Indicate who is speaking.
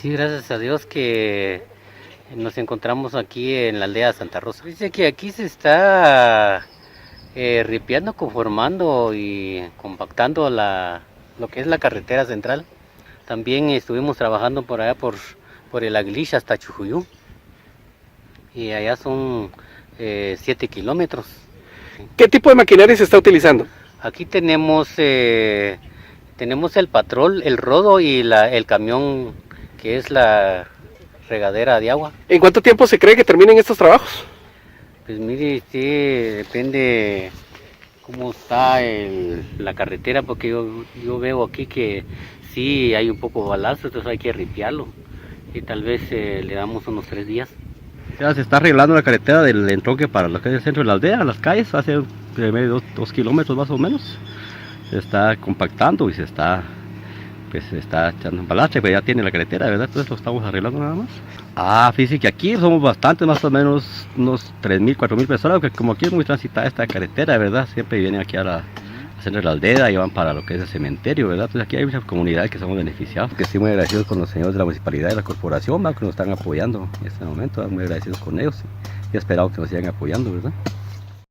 Speaker 1: Sí, gracias a Dios que nos encontramos aquí en la aldea Santa Rosa. Dice que aquí se está ripiando, conformando y compactando lo que es la carretera central. También estuvimos trabajando por allá por el Aguilich hasta Chujuyú. Y allá son 7 kilómetros.
Speaker 2: ¿Qué tipo de maquinaria se está utilizando?
Speaker 1: Aquí tenemos el patrol, el rodo y el camión que es la regadera de agua.
Speaker 2: ¿En cuánto tiempo se cree que terminen estos trabajos?
Speaker 1: Pues mire, sí, depende cómo está la carretera, porque yo veo aquí que sí hay un poco de balazo, entonces hay que ripiarlo. Y tal vez le damos unos 3 días.
Speaker 3: Ya se está arreglando la carretera del entronque para lo que es el centro de la aldea, las calles, hace medio 2 kilómetros más o menos. Se está compactando y se está echando un balastre, pero ya tiene la carretera, ¿verdad? Entonces lo estamos arreglando nada más. Fíjese que aquí somos bastantes, más o menos unos 3.000, 4.000 personas, porque como aquí es muy transitada esta carretera, ¿verdad? Siempre vienen aquí al centro de la aldea y van para lo que es el cementerio, ¿verdad? Entonces aquí hay muchas comunidades que somos beneficiados, que estoy muy agradecidos con los señores de la municipalidad y de la corporación, ¿verdad? Que nos están apoyando en este momento, ¿verdad? Muy agradecidos con ellos y esperamos que nos sigan apoyando, ¿verdad?